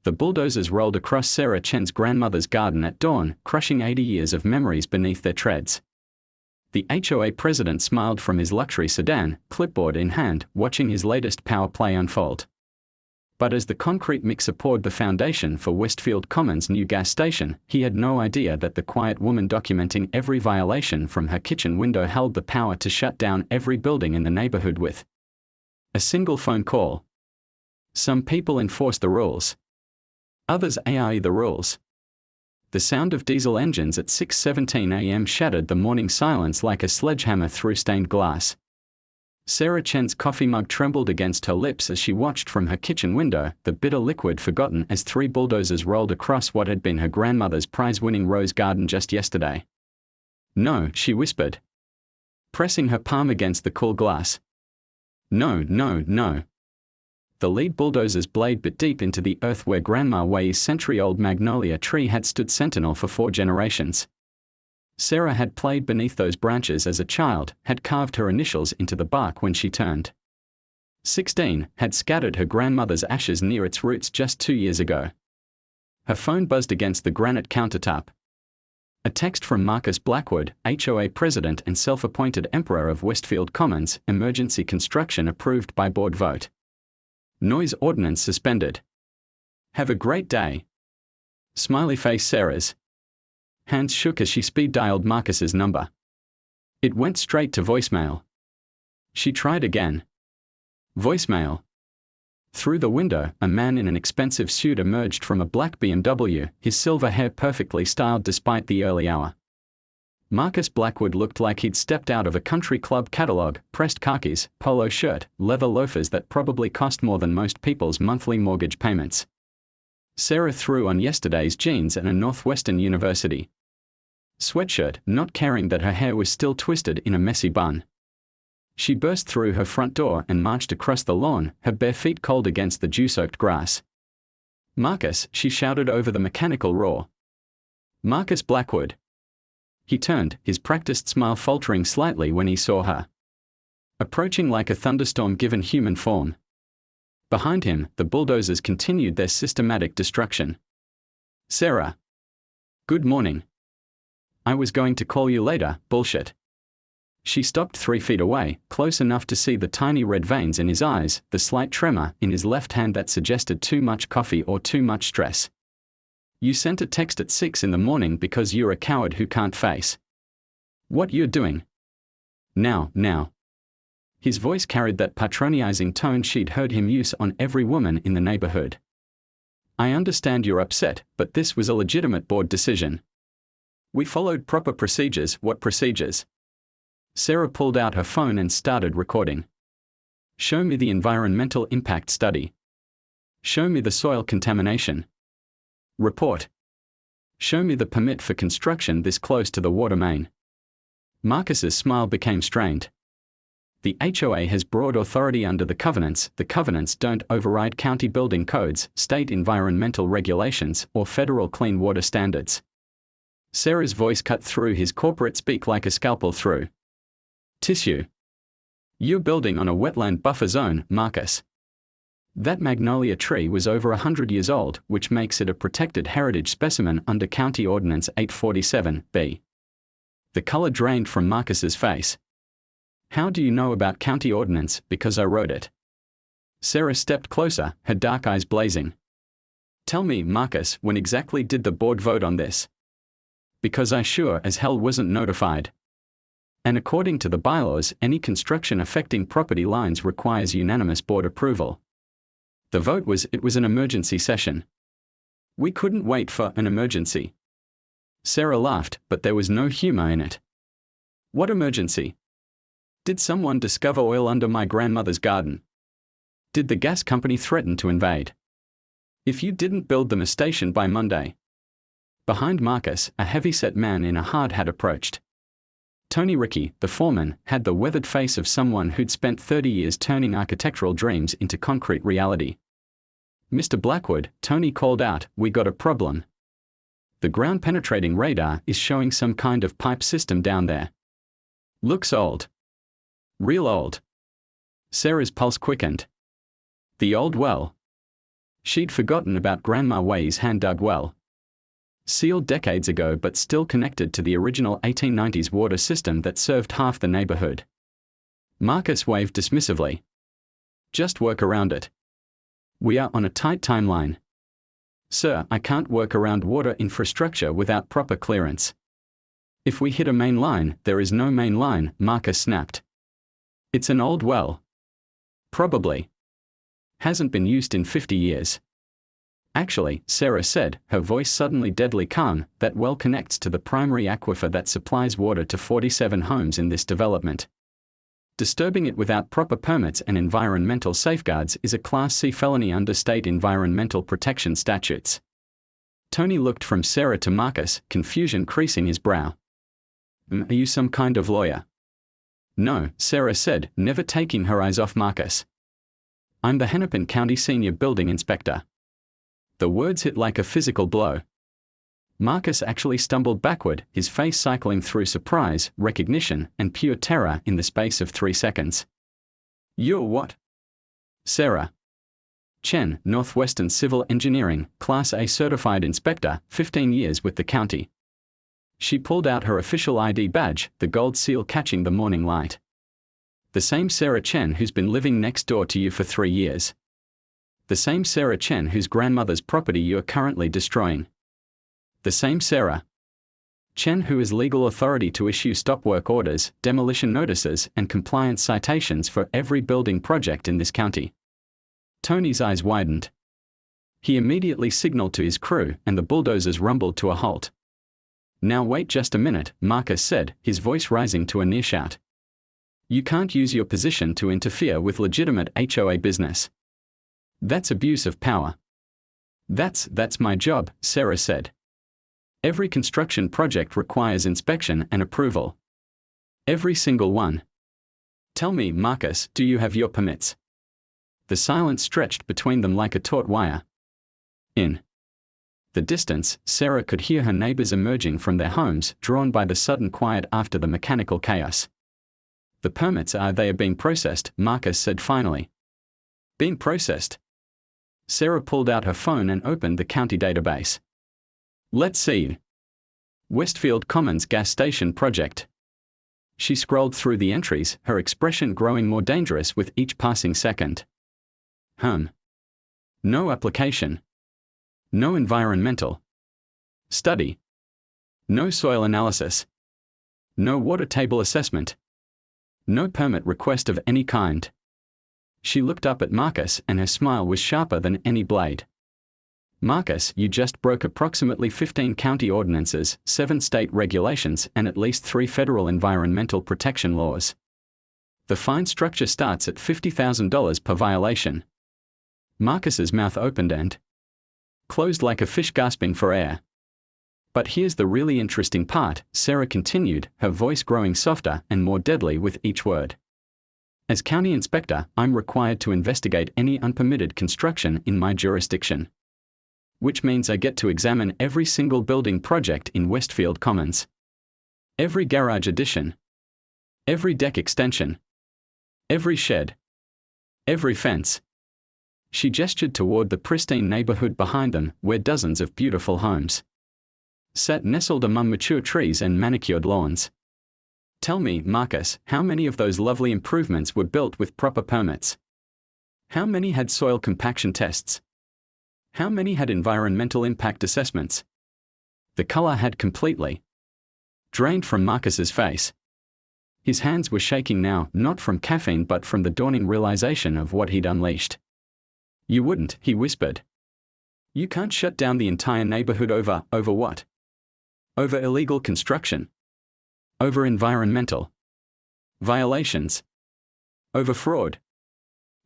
The bulldozers rolled across Sarah Chen's grandmother's garden at dawn, crushing 80 years of memories beneath their treads. The HOA president smiled from his luxury sedan, clipboard in hand, watching his latest power play unfold. But as the concrete mixer poured the foundation for Westfield Commons' new gas station, he had no idea that the quiet woman documenting every violation from her kitchen window held the power to shut down every building in the neighborhood with a single phone call. Some people enforce the rules. Others AI the rules. The sound of diesel engines at 6:17 a.m. shattered the morning silence like a sledgehammer through stained glass. Sarah Chen's coffee mug trembled against her lips as she watched from her kitchen window, the bitter liquid forgotten as 3 bulldozers rolled across what had been her grandmother's prize-winning rose garden just yesterday. "No," she whispered, pressing her palm against the cool glass. "No, no, no." The lead bulldozer's blade bit deep into the earth where Grandma Wei's century-old magnolia tree had stood sentinel for 4 generations. Sarah had played beneath those branches as a child, had carved her initials into the bark when she turned 16, had scattered her grandmother's ashes near its roots just 2 years ago. Her phone buzzed against the granite countertop. A text from Marcus Blackwood, HOA president and self-appointed emperor of Westfield Commons, emergency construction approved by board vote. Noise ordinance suspended. Have a great day. Smiley face Sarah's hands shook as she speed-dialed Marcus's number. It went straight to voicemail. She tried again. Voicemail. Through the window, a man in an expensive suit emerged from a black BMW, his silver hair perfectly styled despite the early hour. Marcus Blackwood looked like he'd stepped out of a country club catalog, pressed khakis, polo shirt, leather loafers that probably cost more than most people's monthly mortgage payments. Sarah threw on yesterday's jeans and a Northwestern University sweatshirt, not caring that her hair was still twisted in a messy bun. She burst through her front door and marched across the lawn, her bare feet cold against the dew-soaked grass. "Marcus," she shouted over the mechanical roar. "Marcus Blackwood." He turned, his practiced smile faltering slightly when he saw her, approaching like a thunderstorm given human form. Behind him, the bulldozers continued their systematic destruction. "Sarah. Good morning. I was going to call you later, bullshit." She stopped 3 feet away, close enough to see the tiny red veins in his eyes, the slight tremor in his left hand that suggested too much coffee or too much stress. "You sent a text at 6 in the morning because you're a coward who can't face what you're doing. Now. His voice carried that patronizing tone she'd heard him use on every woman in the neighborhood. "I understand you're upset, but this was a legitimate board decision. We followed proper procedures." "What procedures?" Sarah pulled out her phone and started recording. "Show me the environmental impact study. Show me the soil contamination report. Show me the permit for construction this close to the water main." Marcus's smile became strained. "The HOA has broad authority under the covenants. The covenants don't override county building codes, state environmental regulations, or federal clean water standards." Sarah's voice cut through his corporate speak like a scalpel through tissue. "You're building on a wetland buffer zone, Marcus. That magnolia tree was over 100 years old, which makes it a protected heritage specimen under County Ordinance 847B. The color drained from Marcus's face. "How do you know about County Ordinance?" "Because I wrote it." Sarah stepped closer, her dark eyes blazing. "Tell me, Marcus, when exactly did the board vote on this?" "Because I sure as hell wasn't notified. And according to the bylaws, any construction affecting property lines requires unanimous board approval. The vote was, it was an emergency session. We couldn't wait for an emergency." Sarah laughed, but there was no humor in it. "What emergency? Did someone discover oil under my grandmother's garden? Did the gas company threaten to invade? If you didn't build them a station by Monday." Behind Marcus, a heavy-set man in a hard hat approached. Tony Rickey, the foreman, had the weathered face of someone who'd spent 30 years turning architectural dreams into concrete reality. "Mr. Blackwood," Tony called out, "we got a problem. The ground-penetrating radar is showing some kind of pipe system down there. Looks old. Real old." Sarah's pulse quickened. "The old well?" She'd forgotten about Grandma Wei's hand-dug well. Sealed decades ago but still connected to the original 1890s water system that served half the neighborhood. Marcus waved dismissively. Just work around it. We are on a tight timeline. Sir, I can't work around water infrastructure without proper clearance. If we hit a main line, there is no main line, Marcus snapped. It's an old well. Probably. Hasn't been used in 50 years. Actually, Sarah said, her voice suddenly deadly calm, that well connects to the primary aquifer that supplies water to 47 homes in this development. Disturbing it without proper permits and environmental safeguards is a Class C felony under state environmental protection statutes. Tony looked from Sarah to Marcus, confusion creasing his brow. Are you some kind of lawyer? No, Sarah said, never taking her eyes off Marcus. I'm the Hennepin County Senior Building Inspector. The words hit like a physical blow. Marcus actually stumbled backward, his face cycling through surprise, recognition, and pure terror in the space of 3 seconds. You're what? Sarah Chen, Northwestern Civil Engineering, Class A Certified Inspector, 15 years with the county. She pulled out her official ID badge, the gold seal catching the morning light. The same Sarah Chen who's been living next door to you for 3 years. The same Sarah Chen whose grandmother's property you're currently destroying. The same Sarah Chen who is legal authority to issue stop work orders, demolition notices, and compliance citations for every building project in this county. Tony's eyes widened. He immediately signaled to his crew, and the bulldozers rumbled to a halt. Now wait just a minute, Marcus said, his voice rising to a near shout. You can't use your position to interfere with legitimate HOA business. That's abuse of power. That's my job, Sarah said. Every construction project requires inspection and approval. Every single one. Tell me, Marcus, do you have your permits? The silence stretched between them like a taut wire. In the distance, Sarah could hear her neighbors emerging from their homes, drawn by the sudden quiet after the mechanical chaos. The permits are being processed, Marcus said finally. Being processed? Sarah pulled out her phone and opened the county database. Let's see. Westfield Commons Gas Station Project. She scrolled through the entries, her expression growing more dangerous with each passing second. No application. No environmental study. No soil analysis. No water table assessment. No permit request of any kind. She looked up at Marcus and her smile was sharper than any blade. Marcus, you just broke approximately 15 county ordinances, 7 state regulations, and at least 3 federal environmental protection laws. The fine structure starts at $50,000 per violation. Marcus's mouth opened and closed like a fish gasping for air. But here's the really interesting part, Sarah continued, her voice growing softer and more deadly with each word. As county inspector, I'm required to investigate any unpermitted construction in my jurisdiction. Which means I get to examine every single building project in Westfield Commons. Every garage addition. Every deck extension. Every shed. Every fence. She gestured toward the pristine neighborhood behind them, where dozens of beautiful homes sat nestled among mature trees and manicured lawns. Tell me, Marcus, how many of those lovely improvements were built with proper permits? How many had soil compaction tests? How many had environmental impact assessments? The color had completely drained from Marcus's face. His hands were shaking now, not from caffeine but from the dawning realization of what he'd unleashed. You wouldn't, he whispered. You can't shut down the entire neighborhood over what? Over illegal construction. Over environmental violations. Over fraud.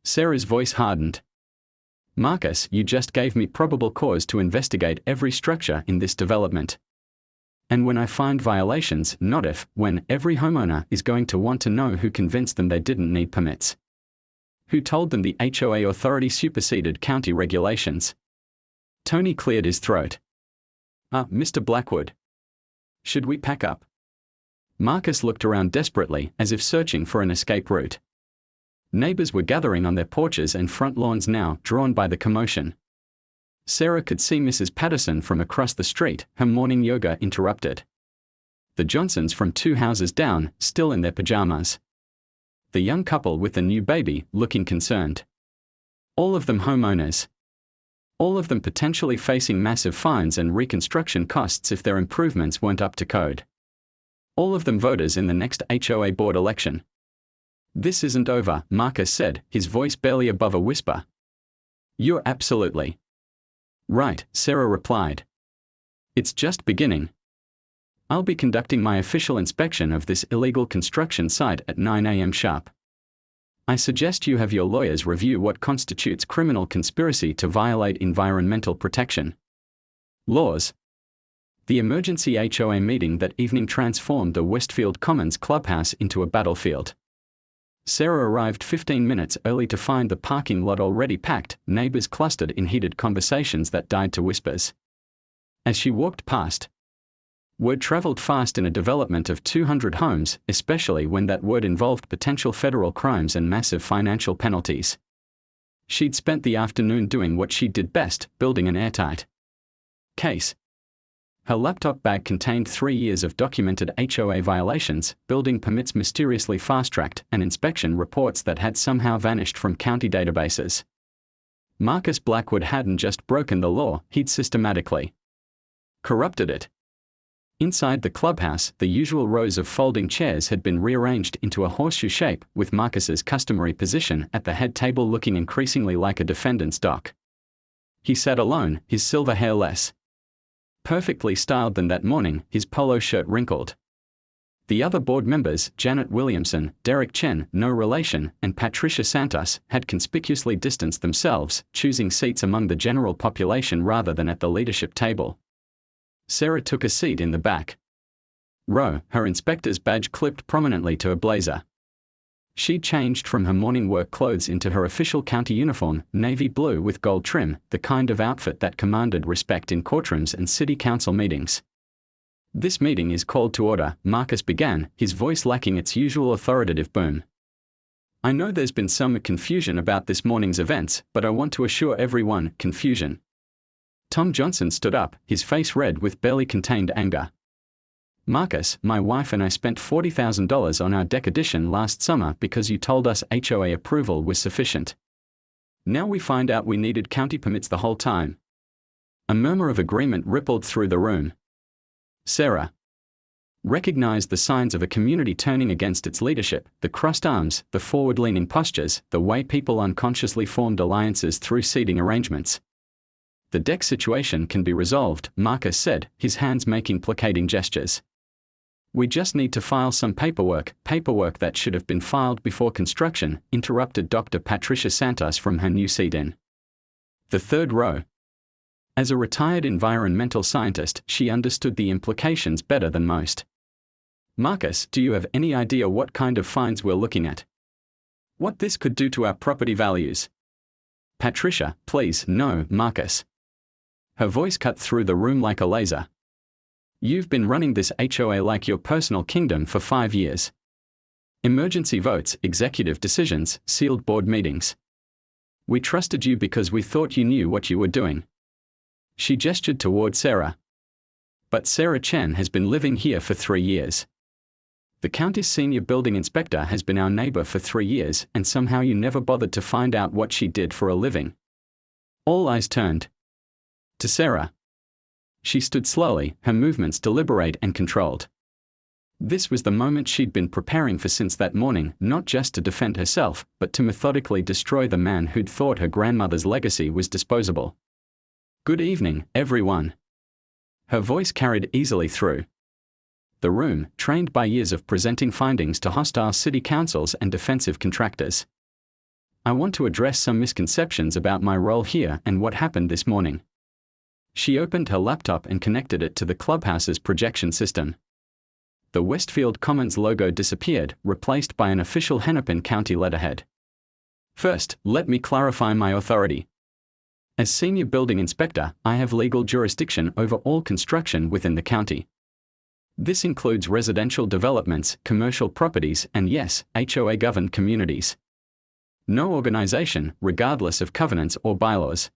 Sarah's voice hardened. Marcus, you just gave me probable cause to investigate every structure in this development. And when I find violations, not if, when, every homeowner is going to want to know who convinced them they didn't need permits. Who told them the HOA authority superseded county regulations? Tony cleared his throat. Mr. Blackwood. Should we pack up? Marcus looked around desperately, as if searching for an escape route. Neighbors were gathering on their porches and front lawns now, drawn by the commotion. Sarah could see Mrs. Patterson from across the street, her morning yoga interrupted. The Johnsons from 2 houses down, still in their pajamas. The young couple with the new baby, looking concerned. All of them homeowners. All of them potentially facing massive fines and reconstruction costs if their improvements weren't up to code. All of them voters in the next HOA board election. "This isn't over," Marcus said, his voice barely above a whisper. "You're absolutely right," Sarah replied. "It's just beginning. I'll be conducting my official inspection of this illegal construction site at 9 a.m. sharp. I suggest you have your lawyers review what constitutes criminal conspiracy to violate environmental protection laws." The emergency HOA meeting that evening transformed the Westfield Commons clubhouse into a battlefield. Sarah arrived 15 minutes early to find the parking lot already packed, neighbors clustered in heated conversations that died to whispers. As she walked past, word traveled fast in a development of 200 homes, especially when that word involved potential federal crimes and massive financial penalties. She'd spent the afternoon doing what she did best, building an airtight case. Her laptop bag contained 3 years of documented HOA violations, building permits mysteriously fast-tracked, and inspection reports that had somehow vanished from county databases. Marcus Blackwood hadn't just broken the law, he'd systematically corrupted it. Inside the clubhouse, the usual rows of folding chairs had been rearranged into a horseshoe shape, with Marcus's customary position at the head table looking increasingly like a defendant's dock. He sat alone, his silver hair less perfectly styled than that morning, his polo shirt wrinkled. The other board members, Janet Williamson, Derek Chen, no relation, and Patricia Santos, had conspicuously distanced themselves, choosing seats among the general population rather than at the leadership table. Sarah took a seat in the back row, her inspector's badge clipped prominently to her blazer. She'd changed from her morning work clothes into her official county uniform, navy blue with gold trim, the kind of outfit that commanded respect in courtrooms and city council meetings. "This meeting is called to order," Marcus began, his voice lacking its usual authoritative boom. "I know there's been some confusion about this morning's events, but I want to assure everyone, confusion." Tom Johnson stood up, his face red with barely contained anger. "Marcus, my wife and I spent $40,000 on our deck addition last summer because you told us HOA approval was sufficient. Now we find out we needed county permits the whole time." A murmur of agreement rippled through the room. Sarah recognized the signs of a community turning against its leadership, the crossed arms, the forward-leaning postures, the way people unconsciously formed alliances through seating arrangements. "The deck situation can be resolved," Marcus said, his hands making placating gestures. "We just need to file some paperwork that should have been filed before construction," interrupted Dr. Patricia Santos from her new seat in the third row. As a retired environmental scientist, she understood the implications better than most. "Marcus, do you have any idea what kind of fines we're looking at? What this could do to our property values?" "Patricia, please, no, Marcus." Her voice cut through the room like a laser. "You've been running this HOA like your personal kingdom for 5 years. Emergency votes, executive decisions, sealed board meetings. We trusted you because we thought you knew what you were doing." She gestured toward Sarah. "But Sarah Chen has been living here for 3 years. The county's senior building inspector has been our neighbor for 3 years, and somehow you never bothered to find out what she did for a living." All eyes turned to Sarah. She stood slowly, her movements deliberate and controlled. This was the moment she'd been preparing for since that morning, not just to defend herself, but to methodically destroy the man who'd thought her grandmother's legacy was disposable. "Good evening, everyone." Her voice carried easily through the room, trained by years of presenting findings to hostile city councils and defensive contractors. "I want to address some misconceptions about my role here and what happened this morning." She opened her laptop and connected it to the clubhouse's projection system. The Westfield Commons logo disappeared, replaced by an official Hennepin County letterhead. "First, let me clarify my authority. As senior building inspector, I have legal jurisdiction over all construction within the county. This includes residential developments, commercial properties, and yes, HOA-governed communities. No organization, regardless of covenants or bylaws,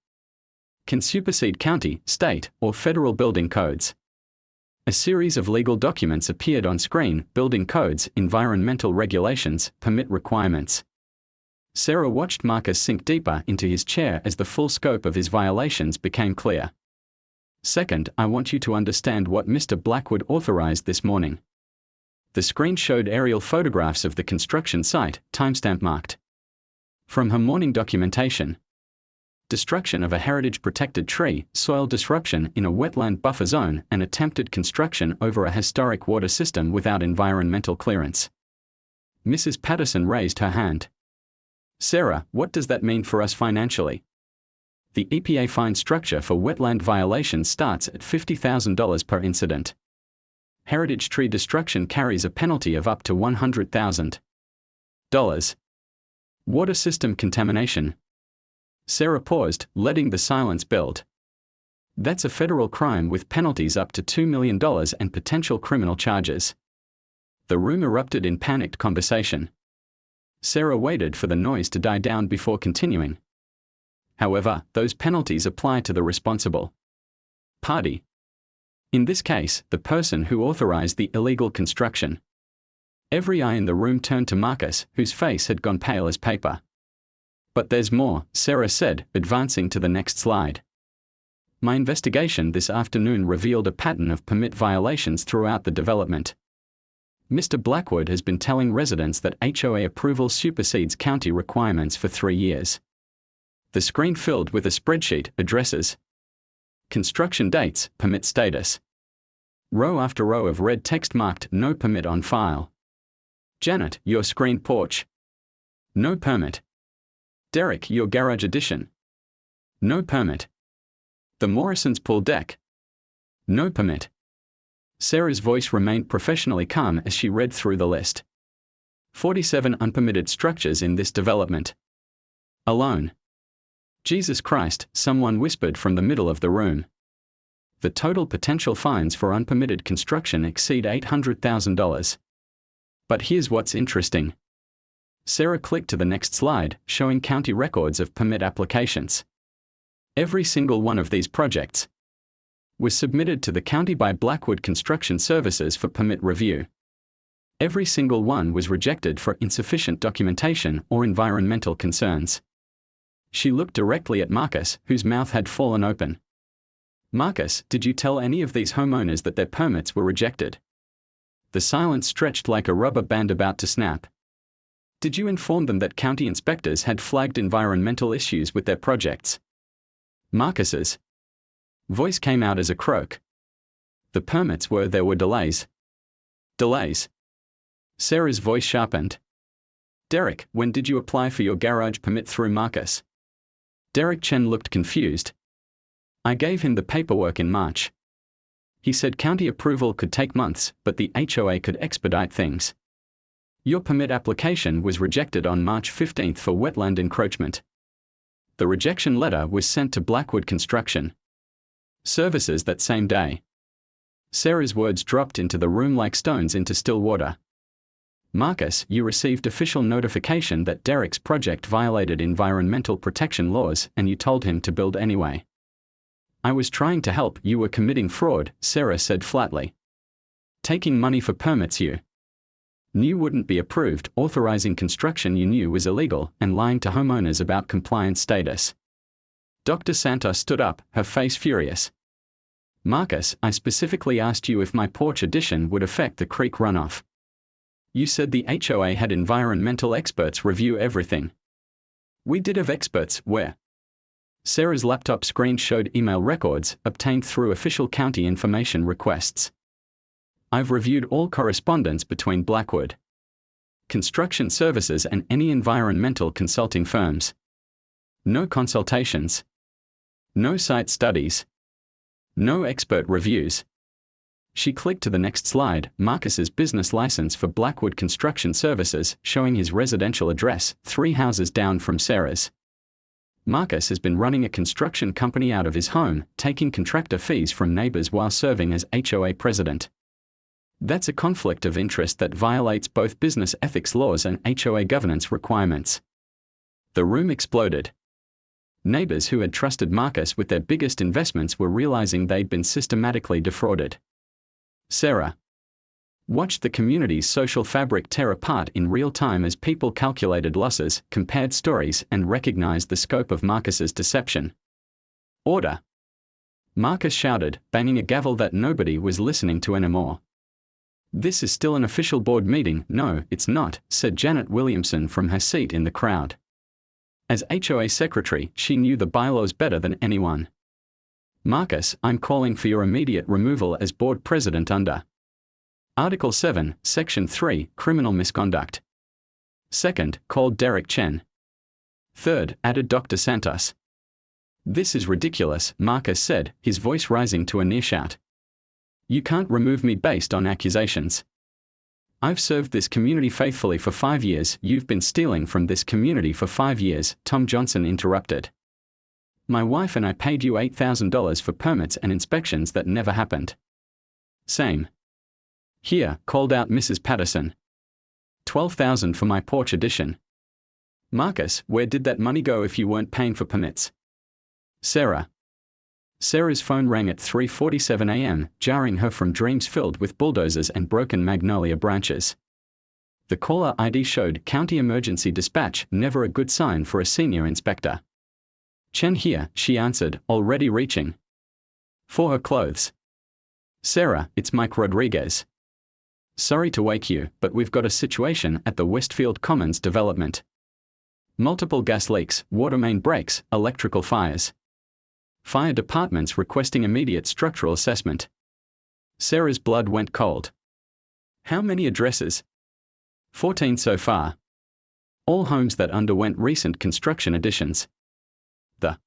can supersede county, state, or federal building codes. A series of legal documents appeared on screen: building codes, environmental regulations, permit requirements. Sarah watched Marcus sink deeper into his chair as the full scope of his violations became clear. Second, I want you to understand what Mr. Blackwood authorized this morning. The screen showed aerial photographs of the construction site, timestamp marked. From her morning documentation: destruction of a heritage-protected tree, soil disruption in a wetland buffer zone, and attempted construction over a historic water system without environmental clearance. Mrs. Patterson raised her hand. Sarah, what does that mean for us financially? The EPA fine structure for wetland violations starts at $50,000 per incident. Heritage tree destruction carries a penalty of up to $100,000. Water system contamination. Sarah paused, letting the silence build. That's a federal crime with penalties up to $2 million and potential criminal charges. The room erupted in panicked conversation. Sarah waited for the noise to die down before continuing. However, those penalties apply to the responsible party. In this case, the person who authorized the illegal construction. Every eye in the room turned to Marcus, whose face had gone pale as paper. But there's more, Sarah said, advancing to the next slide. My investigation this afternoon revealed a pattern of permit violations throughout the development. Mr. Blackwood has been telling residents that HOA approval supersedes county requirements for 3 years. The screen filled with a spreadsheet: addresses, construction dates, permit status. Row after row of red text marked "No permit on file." Janet, your screen porch. No permit. Derek, your garage addition. No permit. The Morrison's pool deck. No permit. Sarah's voice remained professionally calm as she read through the list. 47 unpermitted structures in this development alone. Jesus Christ, someone whispered from the middle of the room. The total potential fines for unpermitted construction exceed $800,000. But here's what's interesting. Sarah clicked to the next slide, showing county records of permit applications. Every single one of these projects was submitted to the county by Blackwood Construction Services for permit review. Every single one was rejected for insufficient documentation or environmental concerns. She looked directly at Marcus, whose mouth had fallen open. Marcus, did you tell any of these homeowners that their permits were rejected? The silence stretched like a rubber band about to snap. Did you inform them that county inspectors had flagged environmental issues with their projects? Marcus's voice came out as a croak. The permits were: there were delays. Delays. Sarah's voice sharpened. Derek, when did you apply for your garage permit through Marcus? Derek Chen looked confused. I gave him the paperwork in March. He said county approval could take months, but the HOA could expedite things. Your permit application was rejected on March 15 for wetland encroachment. The rejection letter was sent to Blackwood Construction Services that same day. Sarah's words dropped into the room like stones into still water. Marcus, you received official notification that Derek's project violated environmental protection laws, and you told him to build anyway. I was trying to help. You were committing fraud, Sarah said flatly. Taking money for permits you knew wouldn't be approved, authorizing construction you knew was illegal, and lying to homeowners about compliance status. Dr. Santos stood up, her face furious. Marcus, I specifically asked you if my porch addition would affect the creek runoff. You said the HOA had environmental experts review everything. We did have experts. Where? Sarah's laptop screen showed email records obtained through official county information requests. I've reviewed all correspondence between Blackwood Construction Services and any environmental consulting firms. No consultations. No site studies. No expert reviews. She clicked to the next slide, Marcus's business license for Blackwood Construction Services, showing his residential address, 3 houses down from Sarah's. Marcus has been running a construction company out of his home, taking contractor fees from neighbors while serving as HOA president. That's a conflict of interest that violates both business ethics laws and HOA governance requirements. The room exploded. Neighbors who had trusted Marcus with their biggest investments were realizing they'd been systematically defrauded. Sarah watched the community's social fabric tear apart in real time as people calculated losses, compared stories, and recognized the scope of Marcus's deception. Order! Marcus shouted, banging a gavel that nobody was listening to anymore. This is still an official board meeting. No, it's not, said Janet Williamson from her seat in the crowd. As HOA secretary, she knew the bylaws better than anyone. Marcus, I'm calling for your immediate removal as board president under Article 7, Section 3, Criminal Misconduct. Second, called Derek Chen. Third, added Dr. Santos. This is ridiculous, Marcus said, his voice rising to a near shout. You can't remove me based on accusations. I've served this community faithfully for 5 years. You've been stealing from this community for 5 years, Tom Johnson interrupted. My wife and I paid you $8,000 for permits and inspections that never happened. Same. Here, called out Mrs. Patterson. $12,000 for my porch addition. Marcus, where did that money go if you weren't paying for permits? Sarah's phone rang at 3:47 a.m., jarring her from dreams filled with bulldozers and broken magnolia branches. The caller ID showed County Emergency Dispatch, never a good sign for a senior inspector. Chen here, she answered, already reaching for her clothes. Sarah, it's Mike Rodriguez. Sorry to wake you, but we've got a situation at the Westfield Commons development. Multiple gas leaks, water main breaks, electrical fires. Fire departments requesting immediate structural assessment. Sarah's blood went cold. How many addresses? 14 so far. All homes that underwent recent construction additions. The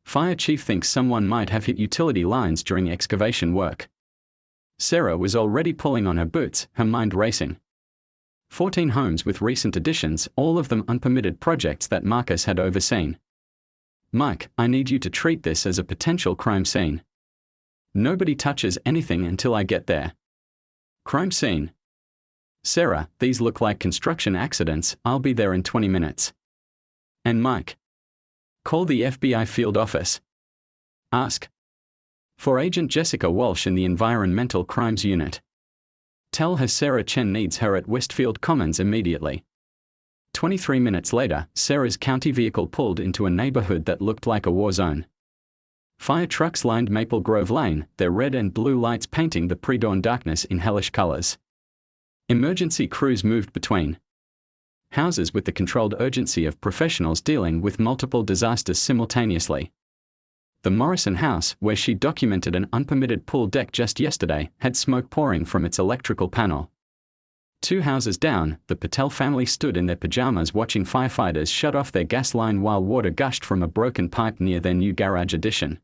fire chief thinks someone might have hit utility lines during excavation work. Sarah was already pulling on her boots, her mind racing. 14 homes with recent additions, all of them unpermitted projects that Marcus had overseen. Mike, I need you to treat this as a potential crime scene. Nobody touches anything until I get there. Crime scene. Sarah, these look like construction accidents. I'll be there in 20 minutes. And Mike, call the FBI field office. Ask for Agent Jessica Walsh in the Environmental Crimes Unit. Tell her Sarah Chen needs her at Westfield Commons immediately. 23 minutes later, Sarah's county vehicle pulled into a neighborhood that looked like a war zone. Fire trucks lined Maple Grove Lane, their red and blue lights painting the pre-dawn darkness in hellish colors. Emergency crews moved between houses with the controlled urgency of professionals dealing with multiple disasters simultaneously. The Morrison house, where she documented an unpermitted pool deck just yesterday, had smoke pouring from its electrical panel. 2 houses down, the Patel family stood in their pajamas watching firefighters shut off their gas line while water gushed from a broken pipe near their new garage addition.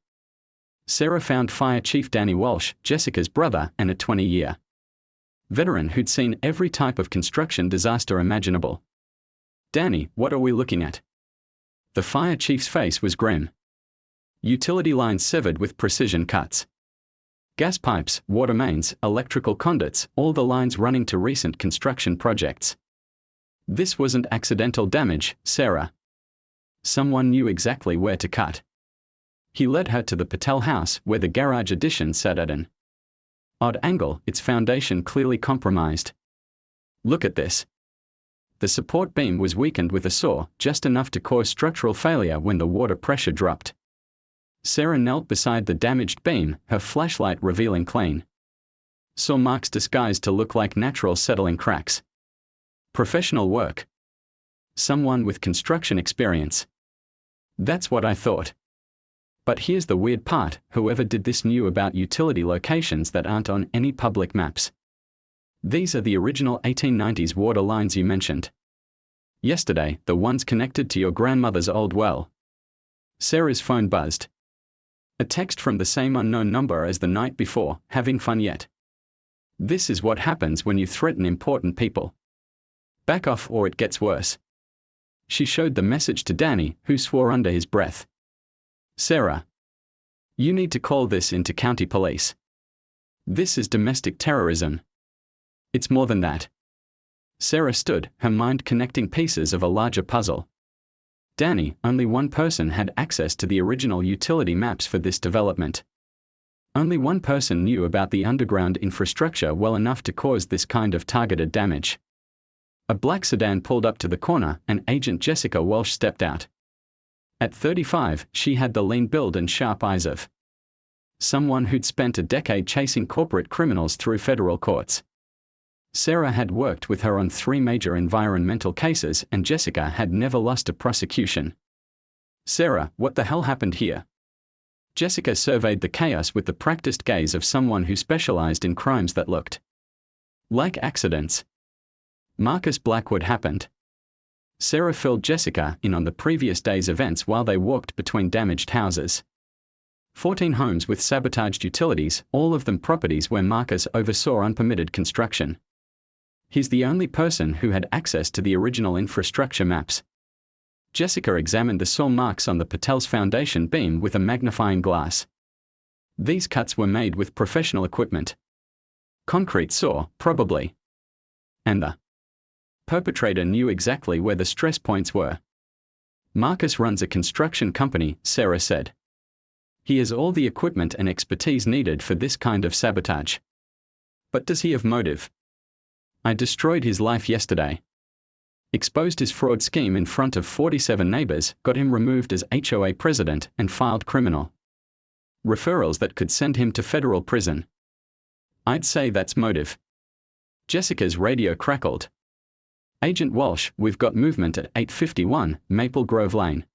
Sarah found Fire Chief Danny Walsh, Jessica's brother, and a 20-year veteran who'd seen every type of construction disaster imaginable. Danny, what are we looking at? The fire chief's face was grim. Utility lines severed with precision cuts. Gas pipes, water mains, electrical conduits, all the lines running to recent construction projects. This wasn't accidental damage, Sarah. Someone knew exactly where to cut. He led her to the Patel house, where the garage addition sat at an odd angle, its foundation clearly compromised. Look at this. The support beam was weakened with a saw, just enough to cause structural failure when the water pressure dropped. Sarah knelt beside the damaged beam, her flashlight revealing clean saw marks disguised to look like natural settling cracks. Professional work. Someone with construction experience. That's what I thought. But here's the weird part, whoever did this knew about utility locations that aren't on any public maps. These are the original 1890s water lines you mentioned yesterday, the ones connected to your grandmother's old well. Sarah's phone buzzed. A text from the same unknown number as the night before, having fun yet? This is what happens when you threaten important people. Back off or it gets worse. She showed the message to Danny, who swore under his breath. Sarah, you need to call this into county police. This is domestic terrorism. It's more than that. Sarah stood, her mind connecting pieces of a larger puzzle. Danny, only one person had access to the original utility maps for this development. Only one person knew about the underground infrastructure well enough to cause this kind of targeted damage. A black sedan pulled up to the corner, and Agent Jessica Walsh stepped out. At 35, she had the lean build and sharp eyes of someone who'd spent a decade chasing corporate criminals through federal courts. Sarah had worked with her on 3 major environmental cases, and Jessica had never lost a prosecution. "Sarah, what the hell happened here?" Jessica surveyed the chaos with the practiced gaze of someone who specialized in crimes that looked like accidents. Marcus Blackwood happened. Sarah filled Jessica in on the previous day's events while they walked between damaged houses. 14 homes with sabotaged utilities, all of them properties where Marcus oversaw unpermitted construction. He's the only person who had access to the original infrastructure maps. Jessica examined the saw marks on the Patel's foundation beam with a magnifying glass. These cuts were made with professional equipment. Concrete saw, probably. And the perpetrator knew exactly where the stress points were. "Marcus runs a construction company," Sarah said. "He has all the equipment and expertise needed for this kind of sabotage. But does he have motive? I destroyed his life yesterday. Exposed his fraud scheme in front of 47 neighbors, got him removed as HOA president, and filed criminal referrals that could send him to federal prison. I'd say that's motive." Jessica's radio crackled. "Agent Walsh, we've got movement at 851 Maple Grove Lane.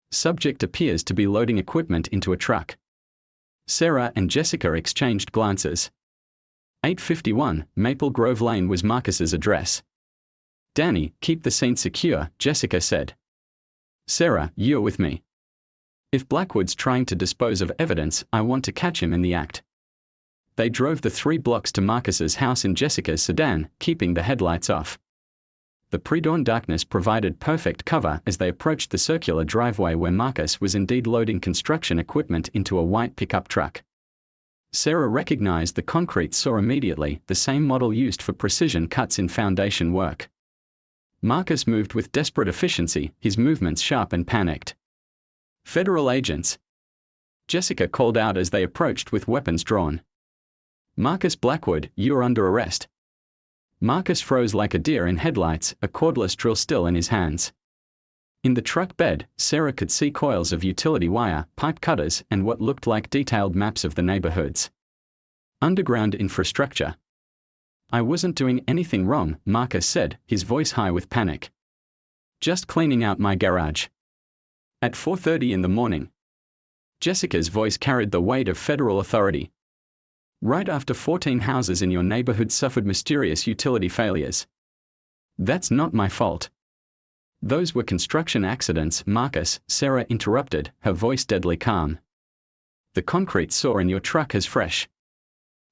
Subject appears to be loading equipment into a truck." Sarah and Jessica exchanged glances. 851 Maple Grove Lane was Marcus's address. "Danny, keep the scene secure," Jessica said. "Sarah, you're with me. If Blackwood's trying to dispose of evidence, I want to catch him in the act." They drove the 3 blocks to Marcus's house in Jessica's sedan, keeping the headlights off. The pre-dawn darkness provided perfect cover as they approached the circular driveway where Marcus was indeed loading construction equipment into a white pickup truck. Sarah recognized the concrete saw immediately, the same model used for precision cuts in foundation work. Marcus moved with desperate efficiency, his movements sharp and panicked. "Federal agents!" Jessica called out as they approached with weapons drawn. "Marcus Blackwood, you're under arrest." Marcus froze like a deer in headlights, a cordless drill still in his hands. In the truck bed, Sarah could see coils of utility wire, pipe cutters, and what looked like detailed maps of the neighborhoods. Underground infrastructure. "I wasn't doing anything wrong," Marcus said, his voice high with panic. "Just cleaning out my garage." At 4:30 in the morning. Jessica's voice carried the weight of federal authority. "Right after 14 houses in your neighborhood suffered mysterious utility failures. That's not my fault. Those were construction accidents, Marcus," Sarah interrupted, her voice deadly calm. "The concrete saw in your truck has fresh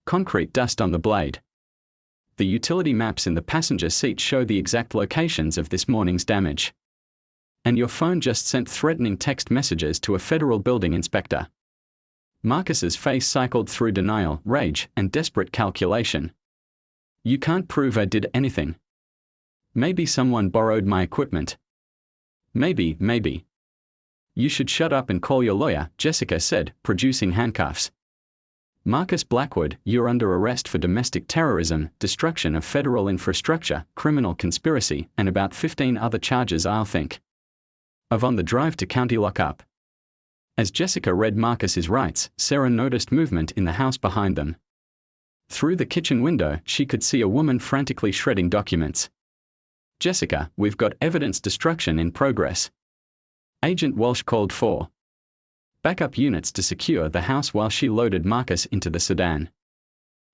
concrete dust on the blade. The utility maps in the passenger seat show the exact locations of this morning's damage. And your phone just sent threatening text messages to a federal building inspector." Marcus's face cycled through denial, rage, and desperate calculation. "You can't prove I did anything. Maybe someone borrowed my equipment. Maybe. You should shut up and call your lawyer," Jessica said, producing handcuffs. "Marcus Blackwood, you're under arrest for domestic terrorism, destruction of federal infrastructure, criminal conspiracy, and about 15 other charges I'll think of on the drive to county lockup." As Jessica read Marcus's rights, Sarah noticed movement in the house behind them. Through the kitchen window, she could see a woman frantically shredding documents. "Jessica, we've got evidence destruction in progress." Agent Walsh called for backup units to secure the house while she loaded Marcus into the sedan.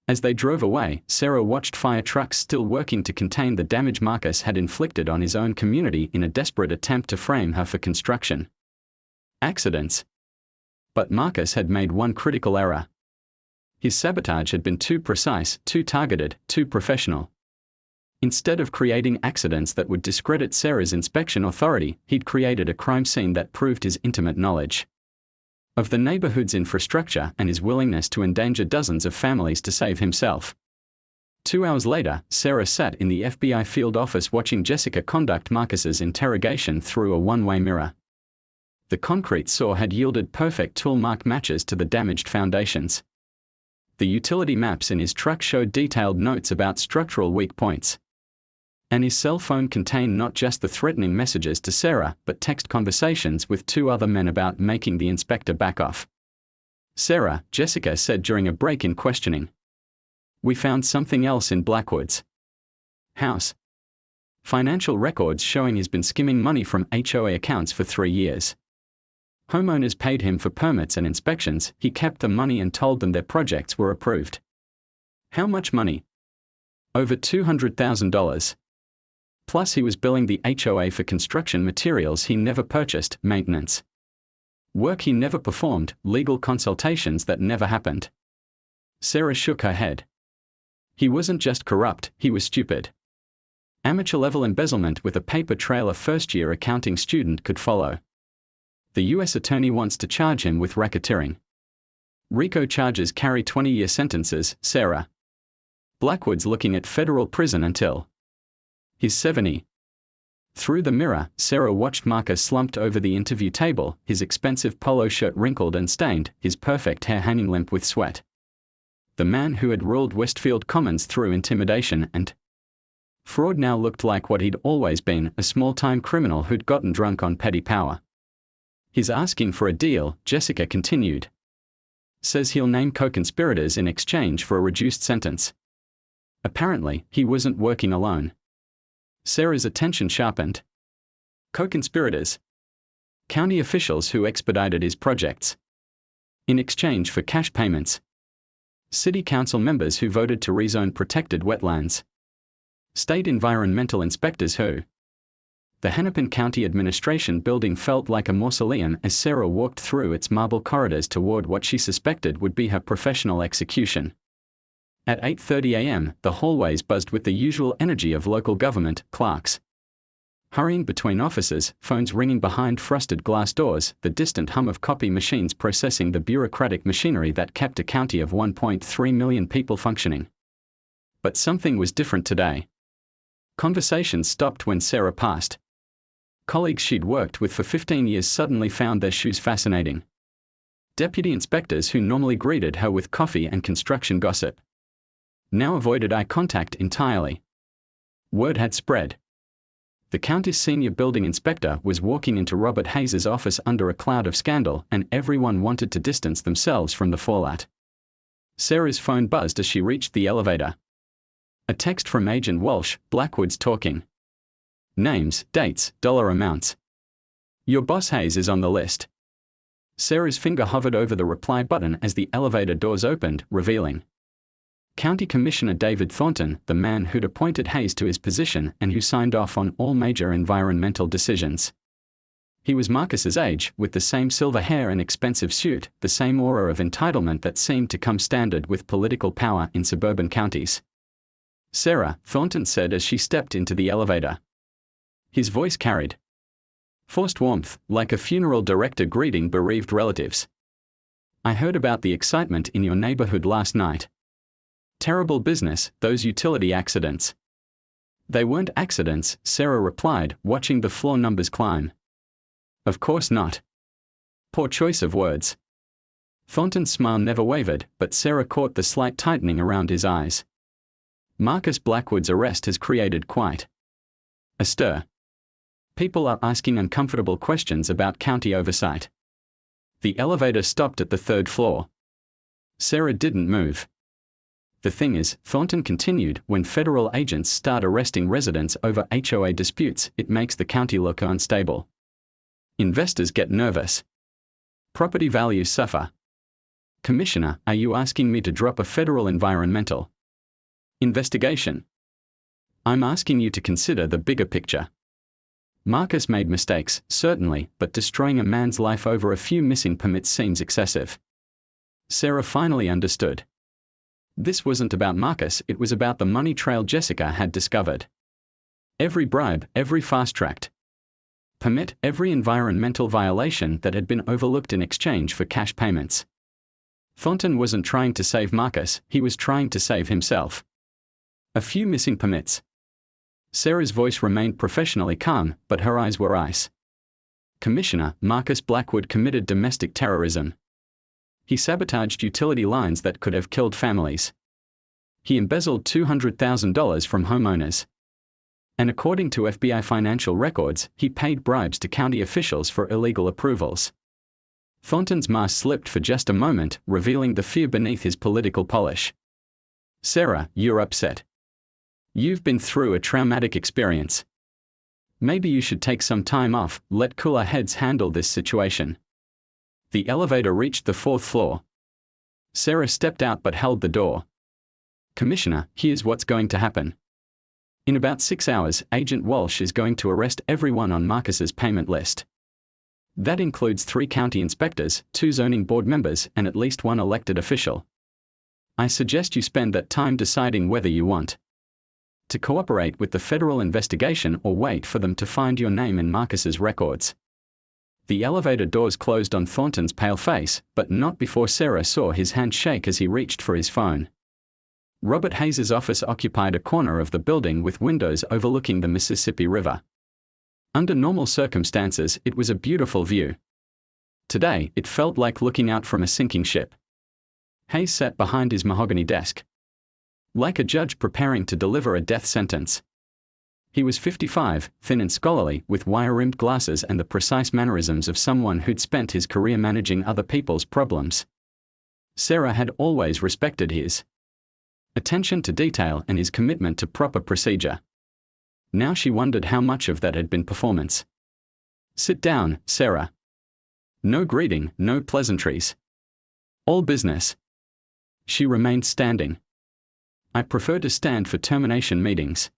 As they drove away, Sarah watched fire trucks still working to contain the damage Marcus had inflicted on his own community in a desperate attempt to frame her for construction accidents. But Marcus had made one critical error. His sabotage had been too precise, too targeted, too professional. Instead of creating accidents that would discredit Sarah's inspection authority, he'd created a crime scene that proved his intimate knowledge of the neighborhood's infrastructure and his willingness to endanger dozens of families to save himself. 2 hours later, Sarah sat in the FBI field office watching Jessica conduct Marcus's interrogation through a one-way mirror. The concrete saw had yielded perfect tool mark matches to the damaged foundations. The utility maps in his truck showed detailed notes about structural weak points. And his cell phone contained not just the threatening messages to Sarah, but text conversations with 2 other men about making the inspector back off. Sarah, Jessica said during a break in questioning. We found something else in Blackwood's house. Financial records showing he's been skimming money from HOA accounts for 3 years. Homeowners paid him for permits and inspections, he kept the money and told them their projects were approved. How much money? Over $200,000. Plus he was billing the HOA for construction materials he never purchased, maintenance. Work he never performed, legal consultations that never happened. Sarah shook her head. He wasn't just corrupt, he was stupid. Amateur-level embezzlement with a paper trail a first-year accounting student could follow. The U.S. attorney wants to charge him with racketeering. RICO charges carry 20-year sentences, Sarah. Blackwood's looking at federal prison until he's 70. Through the mirror, Sarah watched Marcus slumped over the interview table, his expensive polo shirt wrinkled and stained, his perfect hair hanging limp with sweat. The man who had ruled Westfield Commons through intimidation and fraud now looked like what he'd always been, a small-time criminal who'd gotten drunk on petty power. He's asking for a deal, Jessica continued. Says he'll name co-conspirators in exchange for a reduced sentence. Apparently, he wasn't working alone. Sarah's attention sharpened. Co-conspirators. County officials who expedited his projects. In exchange for cash payments. City council members who voted to rezone protected wetlands. State environmental inspectors who. The Hennepin County Administration building felt like a mausoleum as Sarah walked through its marble corridors toward what she suspected would be her professional execution. At 8:30 a.m., the hallways buzzed with the usual energy of local government clerks. Hurrying between offices, phones ringing behind frosted glass doors, the distant hum of copy machines processing the bureaucratic machinery that kept a county of 1.3 million people functioning. But something was different today. Conversations stopped when Sarah passed. Colleagues she'd worked with for 15 years suddenly found their shoes fascinating. Deputy inspectors who normally greeted her with coffee and construction gossip now avoided eye contact entirely. Word had spread. The county's senior building inspector was walking into Robert Hayes's office under a cloud of scandal, and everyone wanted to distance themselves from the fallout. Sarah's phone buzzed as she reached the elevator. A text from Agent Walsh, Blackwood's talking. Names, dates, dollar amounts. Your boss Hayes is on the list. Sarah's finger hovered over the reply button as the elevator doors opened, revealing County Commissioner David Thornton, the man who'd appointed Hayes to his position and who signed off on all major environmental decisions. He was Marcus's age, with the same silver hair and expensive suit, the same aura of entitlement that seemed to come standard with political power in suburban counties. Sarah, Thornton said as she stepped into the elevator. His voice carried forced warmth, like a funeral director greeting bereaved relatives. I heard about the excitement in your neighborhood last night. Terrible business, those utility accidents. They weren't accidents, Sarah replied, watching the floor numbers climb. Of course not. Poor choice of words. Thornton's smile never wavered, but Sarah caught the slight tightening around his eyes. Marcus Blackwood's arrest has created quite a stir. People are asking uncomfortable questions about county oversight. The elevator stopped at the 3rd floor. Sarah didn't move. The thing is, Thornton continued, when federal agents start arresting residents over HOA disputes, it makes the county look unstable. Investors get nervous. Property values suffer. Commissioner, are you asking me to drop a federal environmental investigation? I'm asking you to consider the bigger picture. Marcus made mistakes, certainly, but destroying a man's life over a few missing permits seems excessive. Sarah finally understood. This wasn't about Marcus, it was about the money trail Jessica had discovered. Every bribe, every fast-tracked permit, every environmental violation that had been overlooked in exchange for cash payments. Thornton wasn't trying to save Marcus, he was trying to save himself. A few missing permits. Sarah's voice remained professionally calm, but her eyes were ice. Commissioner Marcus Blackwood committed domestic terrorism. He sabotaged utility lines that could have killed families. He embezzled $200,000 from homeowners. And according to FBI financial records, he paid bribes to county officials for illegal approvals. Thornton's mask slipped for just a moment, revealing the fear beneath his political polish. Sarah, you're upset. You've been through a traumatic experience. Maybe you should take some time off, let cooler heads handle this situation. The elevator reached the 4th floor. Sarah stepped out but held the door. Commissioner, here's what's going to happen. In about 6 hours, Agent Walsh is going to arrest everyone on Marcus's payment list. That includes 3 county inspectors, 2 zoning board members, and at least 1 elected official. I suggest you spend that time deciding whether you want to cooperate with the federal investigation or wait for them to find your name in Marcus's records. The elevator doors closed on Thornton's pale face, but not before Sarah saw his hand shake as he reached for his phone. Robert Hayes's office occupied a corner of the building with windows overlooking the Mississippi River. Under normal circumstances, it was a beautiful view. Today, it felt like looking out from a sinking ship. Hayes sat behind his mahogany desk, like a judge preparing to deliver a death sentence. He was 55, thin and scholarly, with wire-rimmed glasses and the precise mannerisms of someone who'd spent his career managing other people's problems. Sarah had always respected his attention to detail and his commitment to proper procedure. Now she wondered how much of that had been performance. Sit down, Sarah. No greeting, no pleasantries. All business. She remained standing. I prefer to stand for termination meetings.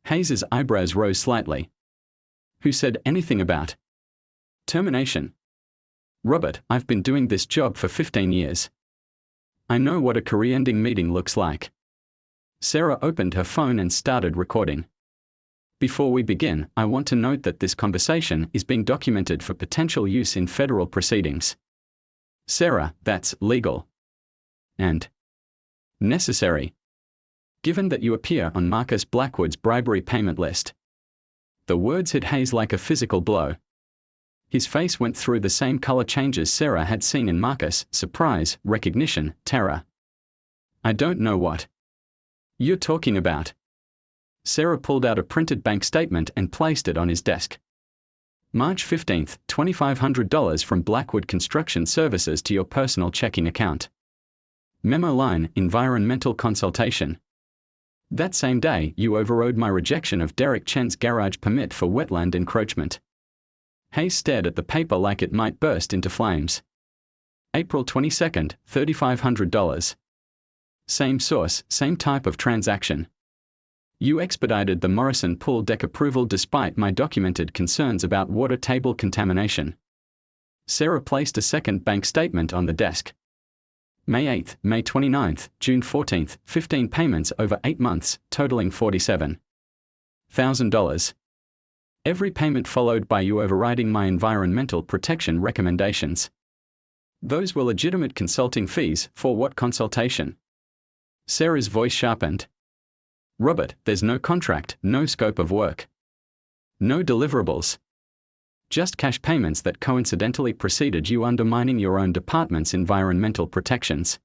Hayes's eyebrows rose slightly. Who said anything about termination? Robert, I've been doing this job for 15 years. I know what a career-ending meeting looks like. Sarah opened her phone and started recording. Before we begin, I want to note that this conversation is being documented for potential use in federal proceedings. Sarah, that's legal and necessary, given that you appear on Marcus Blackwood's bribery payment list. The words hit Hayes like a physical blow. His face went through the same color changes Sarah had seen in Marcus: surprise, recognition, terror. I don't know what you're talking about. Sarah pulled out a printed bank statement and placed it on his desk. March 15th, $2,500 from Blackwood Construction Services to your personal checking account. Memo line: environmental consultation. That same day, you overrode my rejection of Derek Chen's garage permit for wetland encroachment. Hayes stared at the paper like it might burst into flames. April 22nd, $3,500. Same source, same type of transaction. You expedited the Morrison pool deck approval despite my documented concerns about water table contamination. Sarah placed a second bank statement on the desk. May 8th, May 29th, June 14th, 15 payments over 8 months, totaling $47,000. Every payment followed by you overriding my environmental protection recommendations. Those were legitimate consulting fees. For what consultation? Sarah's voice sharpened. Robert, there's no contract, no scope of work, no deliverables. Just cash payments that coincidentally preceded you undermining your own department's environmental protections.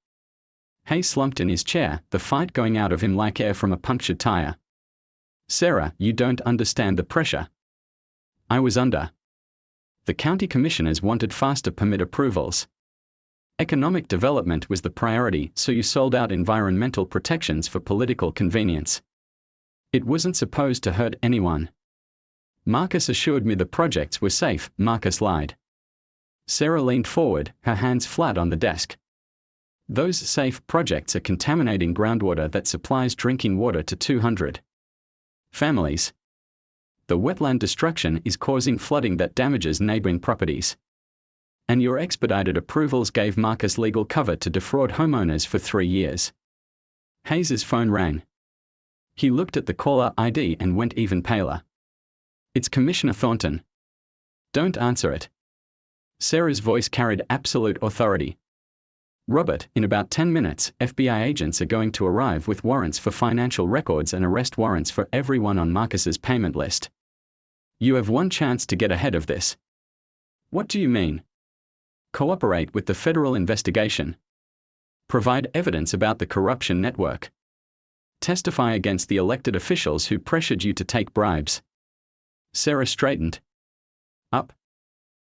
Hayes slumped in his chair, the fight going out of him like air from a punctured tire. Sarah, you don't understand the pressure I was under. The county commissioners wanted faster permit approvals. Economic development was the priority, so you sold out environmental protections for political convenience. It wasn't supposed to hurt anyone. Marcus assured me the projects were safe. Marcus lied. Sarah leaned forward, her hands flat on the desk. Those safe projects are contaminating groundwater that supplies drinking water to 200 families. The wetland destruction is causing flooding that damages neighboring properties. And your expedited approvals gave Marcus legal cover to defraud homeowners for 3 years. Hayes's phone rang. He looked at the caller ID and went even paler. It's Commissioner Thornton. Don't answer it. Sarah's voice carried absolute authority. Robert, in about 10 minutes, FBI agents are going to arrive with warrants for financial records and arrest warrants for everyone on Marcus's payment list. You have one chance to get ahead of this. What do you mean? Cooperate with the federal investigation. Provide evidence about the corruption network. Testify against the elected officials who pressured you to take bribes. Sarah straightened up.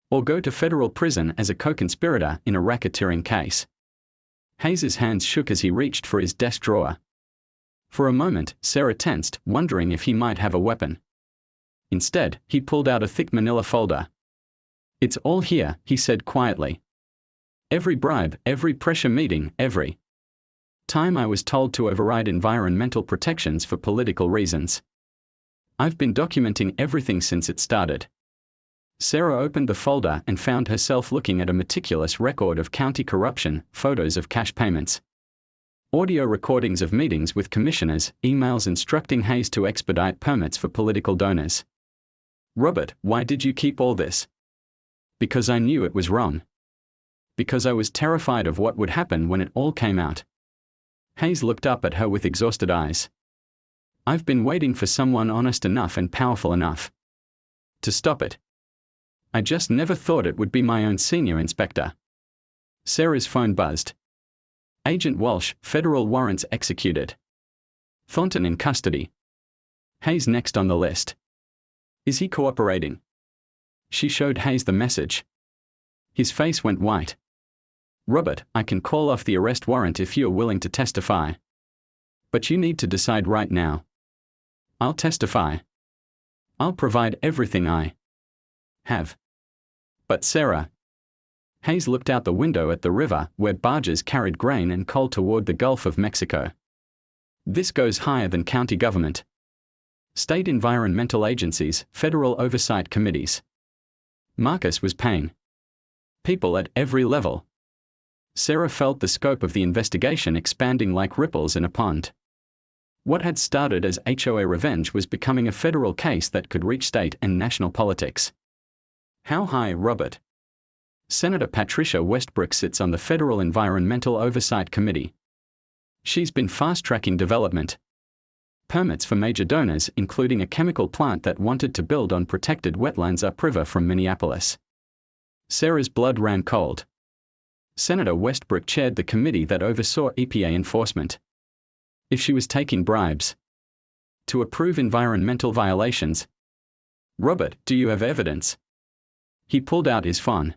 Or go to federal prison as a co-conspirator in a racketeering case. Hayes's hands shook as he reached for his desk drawer. For a moment, Sarah tensed, wondering if he might have a weapon. Instead, he pulled out a thick manila folder. It's all here, he said quietly. Every bribe, every pressure meeting, every time I was told to override environmental protections for political reasons. I've been documenting everything since it started. Sarah opened the folder and found herself looking at a meticulous record of county corruption, photos of cash payments, audio recordings of meetings with commissioners, emails instructing Hayes to expedite permits for political donors. Robert, why did you keep all this? Because I knew it was wrong. Because I was terrified of what would happen when it all came out. Hayes looked up at her with exhausted eyes. I've been waiting for someone honest enough and powerful enough to stop it. I just never thought it would be my own senior inspector. Sarah's phone buzzed. Agent Walsh, federal warrants executed. Thornton in custody. Hayes next on the list. Is he cooperating? She showed Hayes the message. His face went white. Robert, I can call off the arrest warrant if you're willing to testify. But you need to decide right now. I'll testify. I'll provide everything I have. But Sarah. Hayes looked out the window at the river, where barges carried grain and coal toward the Gulf of Mexico. This goes higher than county government. State environmental agencies, federal oversight committees. Marcus was paying people at every level. Sarah felt the scope of the investigation expanding like ripples in a pond. What had started as HOA revenge was becoming a federal case that could reach state and national politics. How high, Robert? Senator Patricia Westbrook sits on the Federal Environmental Oversight Committee. She's been fast-tracking development permits for major donors, including a chemical plant that wanted to build on protected wetlands upriver from Minneapolis. Sarah's blood ran cold. Senator Westbrook chaired the committee that oversaw EPA enforcement. If she was taking bribes to approve environmental violations. Robert, do you have evidence? He pulled out his phone.